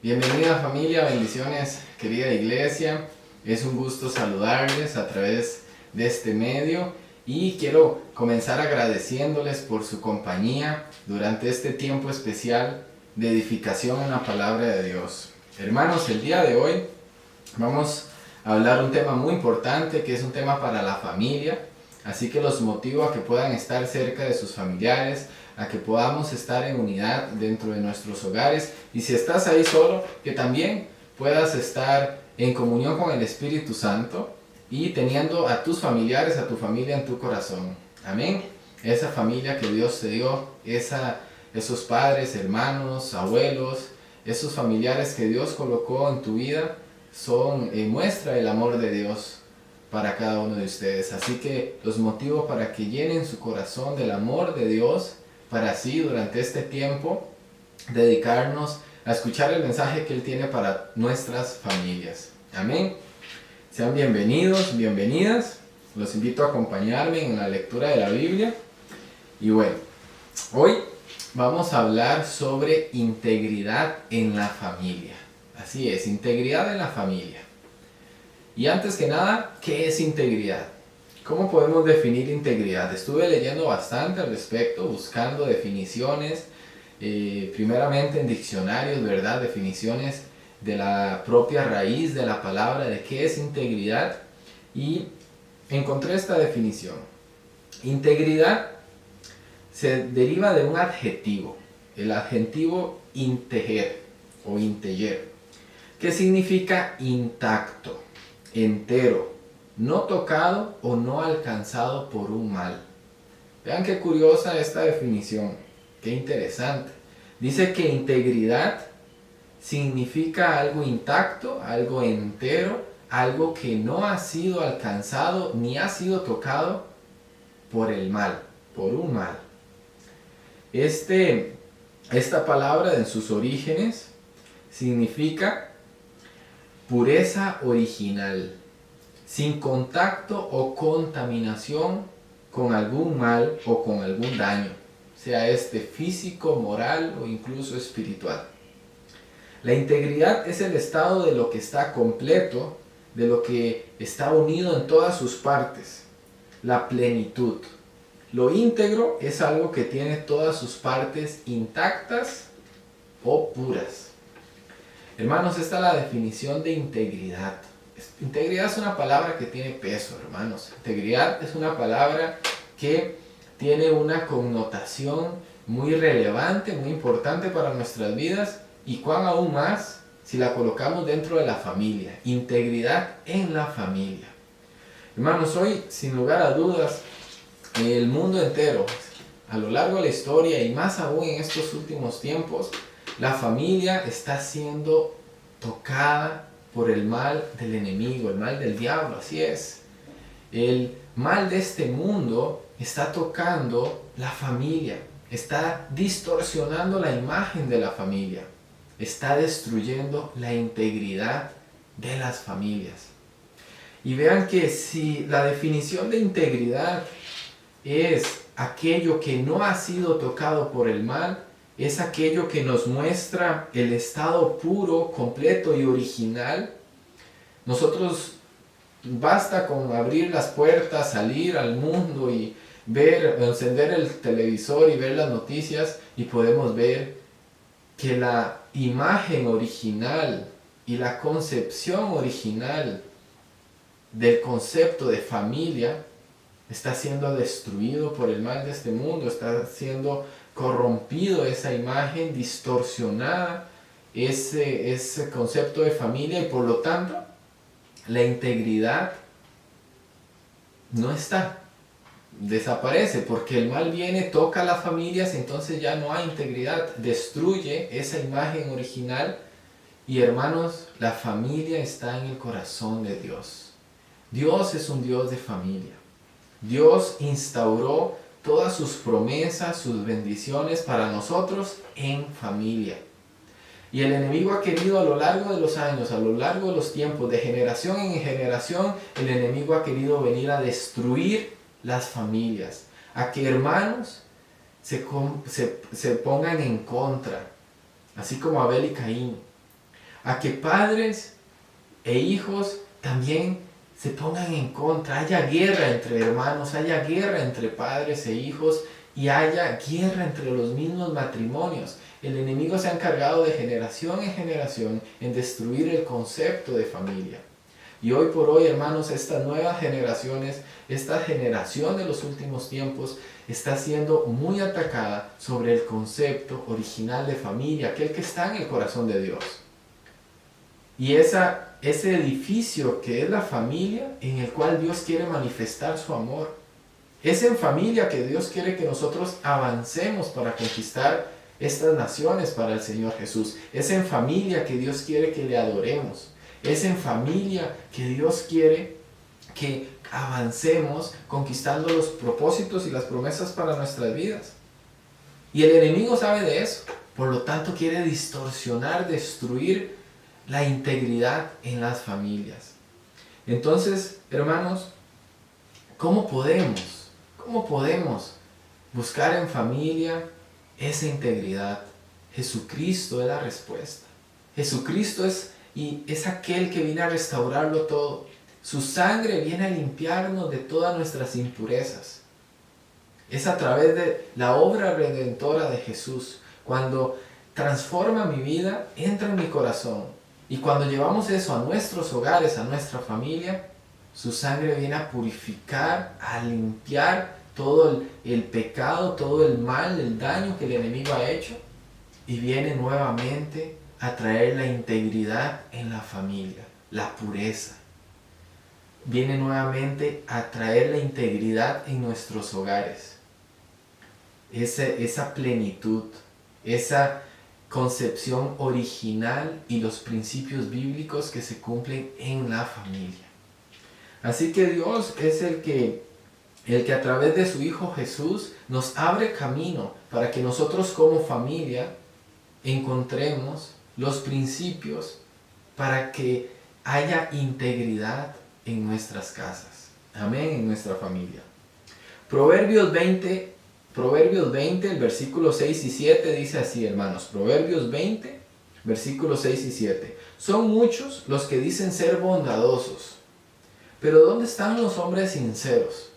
Bienvenida familia, bendiciones querida iglesia. Es un gusto saludarles a través de este medio y quiero comenzar agradeciéndoles por su compañía durante este tiempo especial de edificación en la palabra de Dios. Hermanos, el día de hoy vamos a hablar un tema muy importante que es un tema para la familia, así que los motivo a que puedan estar cerca de sus familiares, a que podamos estar en unidad dentro de nuestros hogares, y si estás ahí solo, que también puedas estar en comunión con el Espíritu Santo y teniendo a tus familiares, a tu familia en tu corazón. Amén. Esa familia que Dios te dio, esos padres, hermanos, abuelos, esos familiares que Dios colocó en tu vida, son muestra del amor de Dios para cada uno de ustedes. Así que los motivo para que llenen su corazón del amor de Dios, para así durante este tiempo dedicarnos a escuchar el mensaje que Él tiene para nuestras familias. Amén. Sean bienvenidos, bienvenidas. Los invito a acompañarme en la lectura de la Biblia. Y bueno, hoy vamos a hablar sobre integridad en la familia. Así es, integridad en la familia. Y antes que nada, ¿qué es integridad? ¿Cómo podemos definir integridad? Estuve leyendo bastante al respecto, buscando definiciones, primeramente en diccionarios, ¿verdad? Definiciones de la propia raíz de la palabra, de qué es integridad, y encontré esta definición. Integridad se deriva de un adjetivo, el adjetivo integer o integer, que significa intacto, entero, no tocado o no alcanzado por un mal. Vean qué curiosa esta definición, qué interesante. Dice que integridad significa algo intacto, algo entero, algo que no ha sido alcanzado ni ha sido tocado por el mal, por un mal. Esta palabra en sus orígenes significa pureza original, sin contacto o contaminación con algún mal o con algún daño, sea físico, moral o incluso espiritual. La integridad es el estado de lo que está completo, de lo que está unido en todas sus partes, la plenitud. Lo íntegro es algo que tiene todas sus partes intactas o puras. Hermanos, esta es la definición de integridad. Integridad es una palabra que tiene peso, hermanos. Integridad es una palabra que tiene una connotación muy relevante, muy importante para nuestras vidas, y cuán aún más si la colocamos dentro de la familia. Integridad en la familia. Hermanos, hoy, sin lugar a dudas, el mundo entero, a lo largo de la historia y más aún en estos últimos tiempos, la familia está siendo tocada por el mal del enemigo, el mal del diablo, así es. El mal de este mundo está tocando la familia, está distorsionando la imagen de la familia, está destruyendo la integridad de las familias. Y vean que si la definición de integridad es aquello que no ha sido tocado por el mal, es aquello que nos muestra el estado puro, completo y original. Nosotros basta con abrir las puertas, salir al mundo y encender el televisor y ver las noticias, y podemos ver que la imagen original y la concepción original del concepto de familia está siendo destruido por el mal de este mundo, está siendo corrompido esa imagen, distorsionada ese concepto de familia, y por lo tanto la integridad no está, desaparece, porque el mal viene, toca a las familias, entonces ya no hay integridad, destruye esa imagen original. Y hermanos, la familia está en el corazón de Dios. Dios es un Dios de familia. Dios instauró todas sus promesas, sus bendiciones para nosotros en familia. Y el enemigo ha querido a lo largo de los años, a lo largo de los tiempos, de generación en generación, el enemigo ha querido venir a destruir las familias, a que hermanos se pongan en contra, así como Abel y Caín. a que padres e hijos también se pongan en contra, haya guerra entre hermanos, haya guerra entre padres e hijos y haya guerra entre los mismos matrimonios. El enemigo se ha encargado de generación en generación en destruir el concepto de familia. Y hoy por hoy, hermanos, estas nuevas generaciones, esta generación de los últimos tiempos está siendo muy atacada sobre el concepto original de familia, aquel que está en el corazón de Dios. Y ese edificio que es la familia en el cual Dios quiere manifestar su amor. Es en familia que Dios quiere que nosotros avancemos para conquistar estas naciones para el Señor Jesús. Es en familia que Dios quiere que le adoremos. Es en familia que Dios quiere que avancemos conquistando los propósitos y las promesas para nuestras vidas. Y el enemigo sabe de eso. Por lo tanto quiere distorsionar, destruir la integridad en las familias. Entonces, hermanos, ¿cómo podemos buscar en familia esa integridad? Jesucristo es la respuesta. Jesucristo es aquel que viene a restaurarlo todo. Su sangre viene a limpiarnos de todas nuestras impurezas. Es a través de la obra redentora de Jesús. Cuando transforma mi vida, entra en mi corazón. Y cuando llevamos eso a nuestros hogares, a nuestra familia, su sangre viene a purificar, a limpiar todo el pecado, todo el mal, el daño que el enemigo ha hecho. Y viene nuevamente a traer la integridad en la familia, la pureza. Viene nuevamente a traer la integridad en nuestros hogares. Esa plenitud, esa concepción original y los principios bíblicos que se cumplen en la familia. Así que Dios es el que a través de su Hijo Jesús nos abre camino para que nosotros como familia encontremos los principios para que haya integridad en nuestras casas. Amén, en nuestra familia. Proverbios 20, el versículo 6 y 7 dice así, hermanos. Proverbios 20, versículos 6 y 7. Son muchos los que dicen ser bondadosos, pero ¿dónde están los hombres sinceros?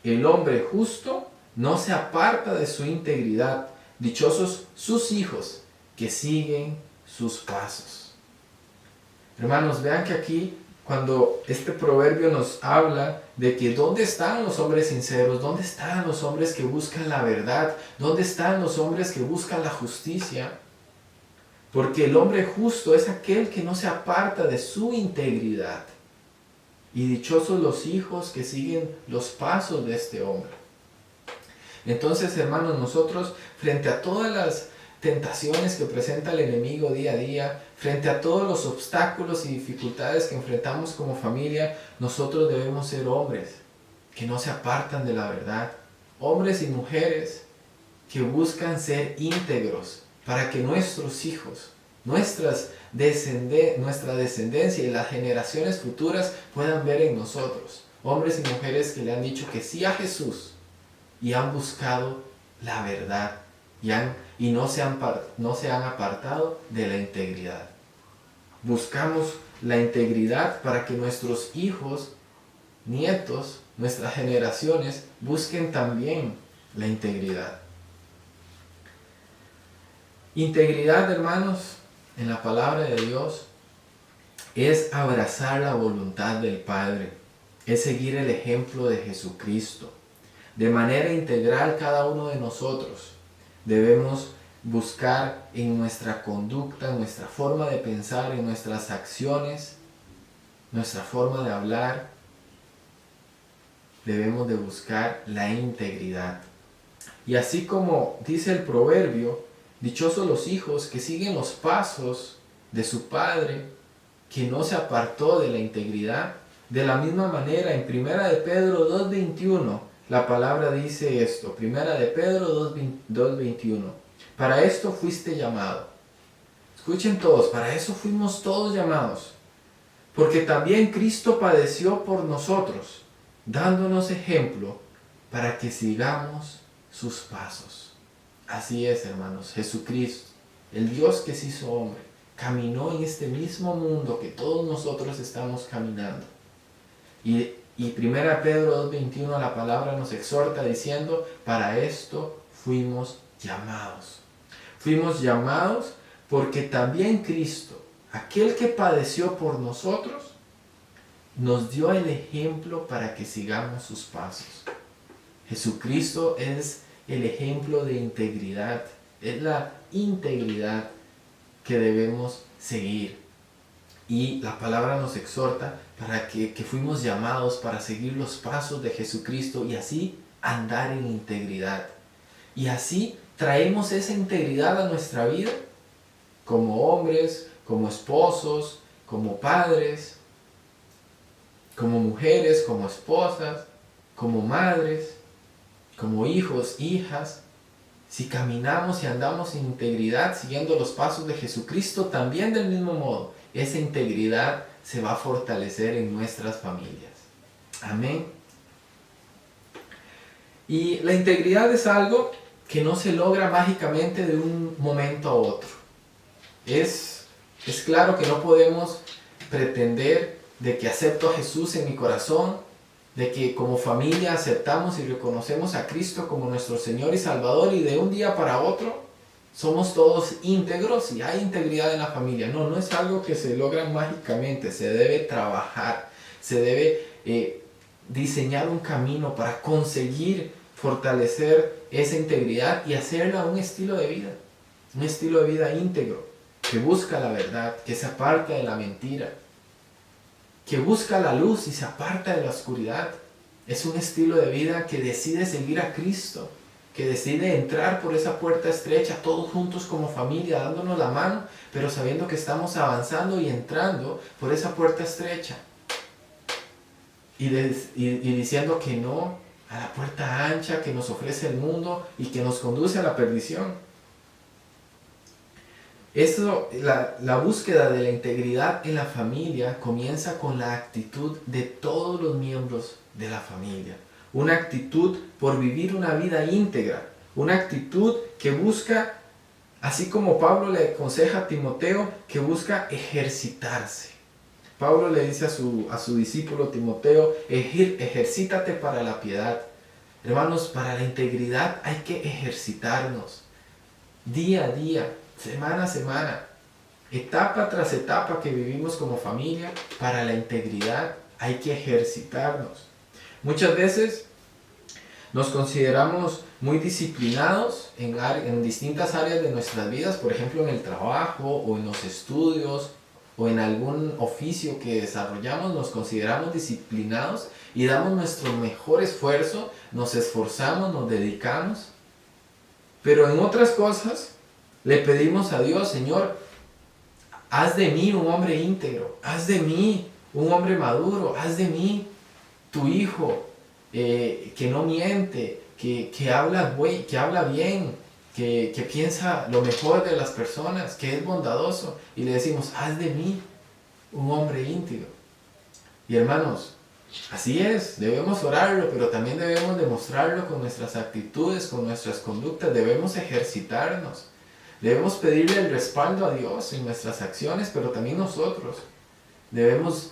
El hombre justo no se aparta de su integridad. Dichosos sus hijos que siguen sus pasos. Hermanos, vean que aquí, cuando este proverbio nos habla de que ¿dónde están los hombres sinceros? ¿Dónde están los hombres que buscan la verdad? ¿Dónde están los hombres que buscan la justicia? Porque el hombre justo es aquel que no se aparta de su integridad. Y dichosos los hijos que siguen los pasos de este hombre. Entonces, hermanos, nosotros, frente a todas las tentaciones que presenta el enemigo día a día, frente a todos los obstáculos y dificultades que enfrentamos como familia, nosotros debemos ser hombres que no se apartan de la verdad. Hombres y mujeres que buscan ser íntegros para que nuestros hijos, nuestra descendencia y las generaciones futuras puedan ver en nosotros. Hombres y mujeres que le han dicho que sí a Jesús y han buscado la verdad y no se han apartado de la integridad. Buscamos la integridad para que nuestros hijos, nietos, nuestras generaciones busquen también la integridad. Integridad, hermanos, en la palabra de Dios es abrazar la voluntad del Padre, es seguir el ejemplo de Jesucristo. De manera integral, cada uno de nosotros debemos buscar en nuestra conducta, en nuestra forma de pensar, en nuestras acciones, nuestra forma de hablar, debemos de buscar la integridad. Y así como dice el proverbio, dichosos los hijos que siguen los pasos de su padre, que no se apartó de la integridad. De la misma manera, en 1 de Pedro 2:21, la palabra dice esto, 1 de Pedro 2:21. Para esto fuiste llamado. Escuchen todos, para eso fuimos todos llamados. Porque también Cristo padeció por nosotros, dándonos ejemplo para que sigamos sus pasos. Así es, hermanos, Jesucristo, el Dios que se hizo hombre, caminó en este mismo mundo que todos nosotros estamos caminando. Y 1 Pedro 2:21 la palabra nos exhorta diciendo, para esto fuimos llamados. Fuimos llamados porque también Cristo, aquel que padeció por nosotros, nos dio el ejemplo para que sigamos sus pasos. Jesucristo es el ejemplo de integridad, es la integridad que debemos seguir. Y la palabra nos exhorta para que fuimos llamados para seguir los pasos de Jesucristo y así andar en integridad. Y así traemos esa integridad a nuestra vida como hombres, como esposos, como padres, como mujeres, como esposas, como madres, como hijos, hijas. Si caminamos y andamos en integridad siguiendo los pasos de Jesucristo, también del mismo modo, esa integridad se va a fortalecer en nuestras familias. Amén. Y la integridad es algo que no se logra mágicamente de un momento a otro. Es claro que no podemos pretender de que acepto a Jesús en mi corazón, de que como familia aceptamos y reconocemos a Cristo como nuestro Señor y Salvador y de un día para otro somos todos íntegros y hay integridad en la familia. No es algo que se logra mágicamente, se debe trabajar, se debe diseñar un camino para conseguir fortalecer esa integridad y hacerla un estilo de vida íntegro, que busca la verdad, que se aparta de la mentira, que busca la luz y se aparta de la oscuridad. Es un estilo de vida que decide seguir a Cristo, que decide entrar por esa puerta estrecha, todos juntos como familia, dándonos la mano, pero sabiendo que estamos avanzando y entrando por esa puerta estrecha. Y diciendo que no a la puerta ancha que nos ofrece el mundo y que nos conduce a la perdición. La búsqueda de la integridad en la familia comienza con la actitud de todos los miembros de la familia. Una actitud por vivir una vida íntegra. Una actitud que busca, así como Pablo le aconseja a Timoteo, que busca ejercitarse. Pablo le dice a su discípulo Timoteo, ejercítate para la piedad. Hermanos, para la integridad hay que ejercitarnos. Día a día, semana a semana, etapa tras etapa que vivimos como familia, para la integridad hay que ejercitarnos. Muchas veces nos consideramos muy disciplinados en distintas áreas de nuestras vidas, por ejemplo en el trabajo o en los estudios o en algún oficio que desarrollamos, nos consideramos disciplinados y damos nuestro mejor esfuerzo, nos esforzamos, nos dedicamos, pero en otras cosas le pedimos a Dios, Señor, haz de mí un hombre íntegro, haz de mí un hombre maduro, haz de mí tu hijo que no miente, que habla bien, que piensa lo mejor de las personas, que es bondadoso. Y le decimos, haz de mí un hombre íntegro. Y hermanos, así es, debemos orarlo, pero también debemos demostrarlo con nuestras actitudes, con nuestras conductas, debemos ejercitarnos. Debemos pedirle el respaldo a Dios en nuestras acciones, pero también nosotros debemos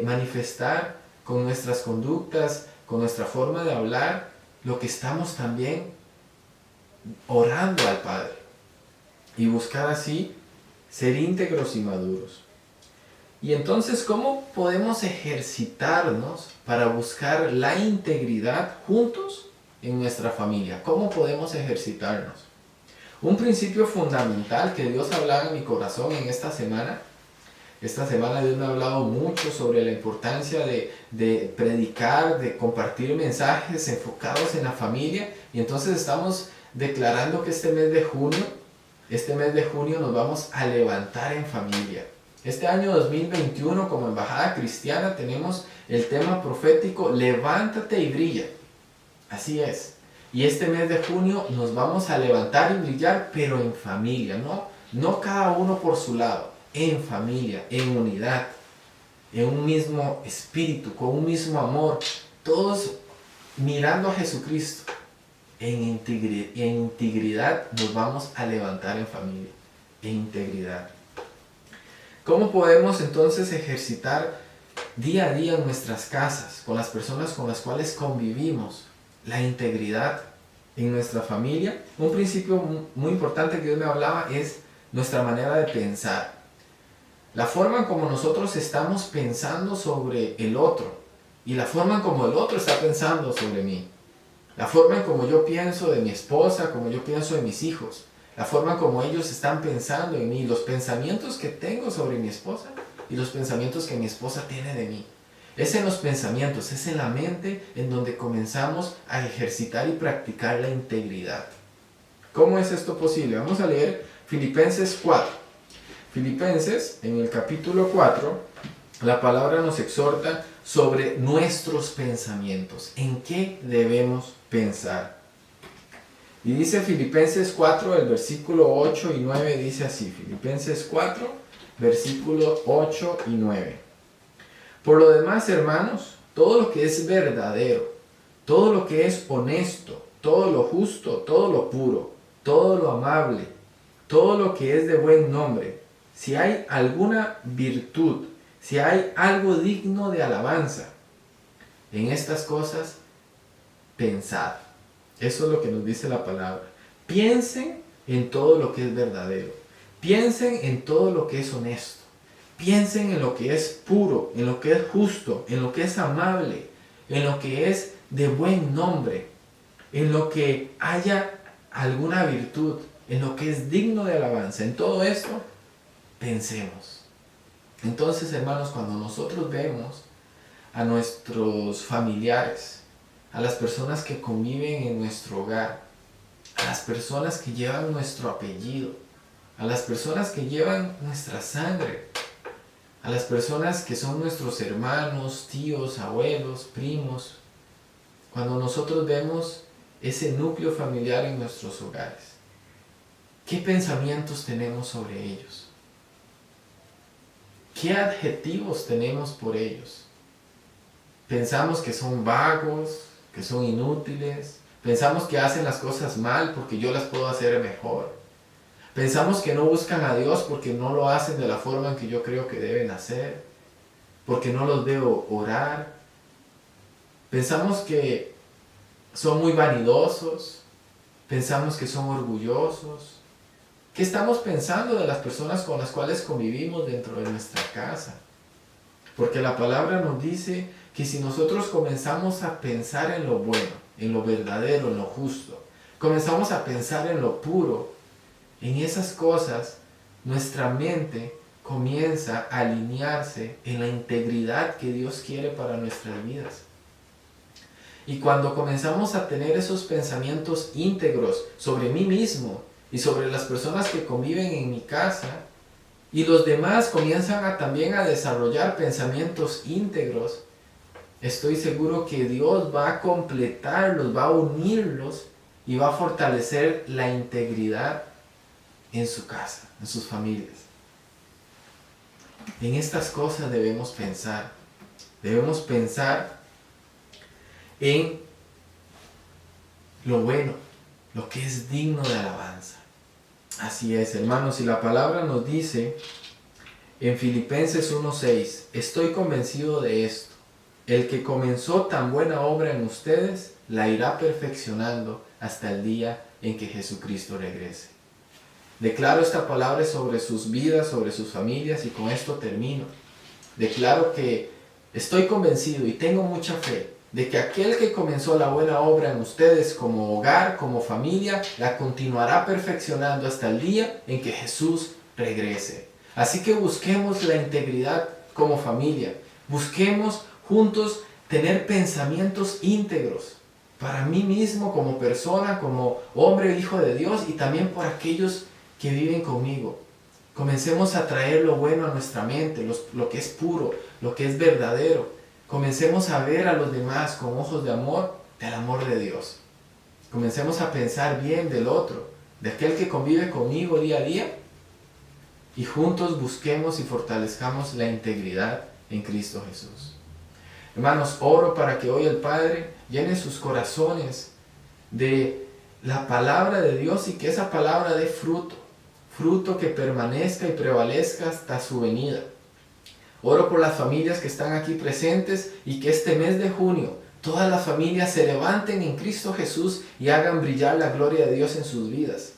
manifestar con nuestras conductas, con nuestra forma de hablar, lo que estamos también orando al Padre. Y buscar así ser íntegros y maduros. Y entonces, ¿cómo podemos ejercitarnos para buscar la integridad juntos en nuestra familia? ¿Cómo podemos ejercitarnos? Un principio fundamental que Dios hablaba en mi corazón en esta semana Dios me ha hablado mucho sobre la importancia de predicar, de compartir mensajes enfocados en la familia. Y entonces estamos declarando que este mes de junio nos vamos a levantar en familia. Este año 2021 como Embajada Cristiana tenemos el tema profético Levántate y brilla. Así es. Y este mes de junio nos vamos a levantar y brillar, pero en familia, no cada uno por su lado. En familia, en unidad, en un mismo espíritu, con un mismo amor, todos mirando a Jesucristo. En integridad nos vamos a levantar en familia, en integridad. ¿Cómo podemos entonces ejercitar día a día en nuestras casas, con las personas con las cuales convivimos, la integridad en nuestra familia? Un principio muy importante que Dios me hablaba es nuestra manera de pensar. La forma en como nosotros estamos pensando sobre el otro y la forma en como el otro está pensando sobre mí. La forma en como yo pienso de mi esposa, como yo pienso de mis hijos. La forma en como ellos están pensando en mí, los pensamientos que tengo sobre mi esposa y los pensamientos que mi esposa tiene de mí. Es en los pensamientos, es en la mente en donde comenzamos a ejercitar y practicar la integridad. ¿Cómo es esto posible? Vamos a leer Filipenses 4. Filipenses, en el capítulo 4, la palabra nos exhorta sobre nuestros pensamientos. ¿En qué debemos pensar? Y dice Filipenses 4, el versículo 8 y 9, dice así. Filipenses 4, versículos 8 y 9. Por lo demás, hermanos, todo lo que es verdadero, todo lo que es honesto, todo lo justo, todo lo puro, todo lo amable, todo lo que es de buen nombre, si hay alguna virtud, si hay algo digno de alabanza, en estas cosas pensad. Eso es lo que nos dice la palabra. Piensen en todo lo que es verdadero. Piensen en todo lo que es honesto. Piensen en lo que es puro, en lo que es justo, en lo que es amable, en lo que es de buen nombre, en lo que haya alguna virtud, en lo que es digno de alabanza. En todo esto, pensemos. Entonces, hermanos, cuando nosotros vemos a nuestros familiares, a las personas que conviven en nuestro hogar, a las personas que llevan nuestro apellido, a las personas que llevan nuestra sangre, a las personas que son nuestros hermanos, tíos, abuelos, primos, cuando nosotros vemos ese núcleo familiar en nuestros hogares, ¿qué pensamientos tenemos sobre ellos? ¿Qué adjetivos tenemos por ellos? Pensamos que son vagos, que son inútiles. Pensamos que hacen las cosas mal porque yo las puedo hacer mejor. Pensamos que no buscan a Dios porque no lo hacen de la forma en que yo creo que deben hacer. Porque no los veo orar. Pensamos que son muy vanidosos. Pensamos que son orgullosos. ¿Qué estamos pensando de las personas con las cuales convivimos dentro de nuestra casa? Porque la palabra nos dice que si nosotros comenzamos a pensar en lo bueno, en lo verdadero, en lo justo, comenzamos a pensar en lo puro, en esas cosas, nuestra mente comienza a alinearse en la integridad que Dios quiere para nuestras vidas. Y cuando comenzamos a tener esos pensamientos íntegros sobre mí mismo y sobre las personas que conviven en mi casa, y los demás comienzan también a desarrollar pensamientos íntegros, estoy seguro que Dios va a completarlos, va a unirlos y va a fortalecer la integridad en su casa, en sus familias. En estas cosas debemos pensar. Debemos pensar en lo bueno, lo que es digno de alabanza. Así es, hermanos, y la palabra nos dice en Filipenses 1:6, estoy convencido de esto, el que comenzó tan buena obra en ustedes, la irá perfeccionando hasta el día en que Jesucristo regrese. Declaro esta palabra sobre sus vidas, sobre sus familias, y con esto termino. Declaro que estoy convencido y tengo mucha fe de que aquel que comenzó la buena obra en ustedes como hogar, como familia, la continuará perfeccionando hasta el día en que Jesús regrese. Así que busquemos la integridad como familia. Busquemos juntos tener pensamientos íntegros para mí mismo como persona, como hombre o hijo de Dios, y también por aquellos que viven conmigo. Comencemos a traer lo bueno a nuestra mente, lo que es puro, lo que es verdadero. Comencemos a ver a los demás con ojos de amor, del amor de Dios. Comencemos a pensar bien del otro, de aquel que convive conmigo día a día, y juntos busquemos y fortalezcamos la integridad en Cristo Jesús. Hermanos, oro para que hoy el Padre llene sus corazones de la palabra de Dios y que esa palabra dé fruto, fruto que permanezca y prevalezca hasta su venida. Oro por las familias que están aquí presentes y que este mes de junio todas las familias se levanten en Cristo Jesús y hagan brillar la gloria de Dios en sus vidas.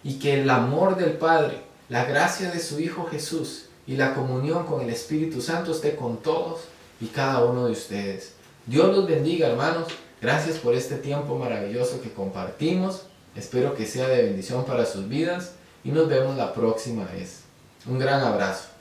Y que el amor del Padre, la gracia de su Hijo Jesús y la comunión con el Espíritu Santo esté con todos y cada uno de ustedes. Dios los bendiga, hermanos. Gracias por este tiempo maravilloso que compartimos. Espero que sea de bendición para sus vidas y nos vemos la próxima vez. Un gran abrazo.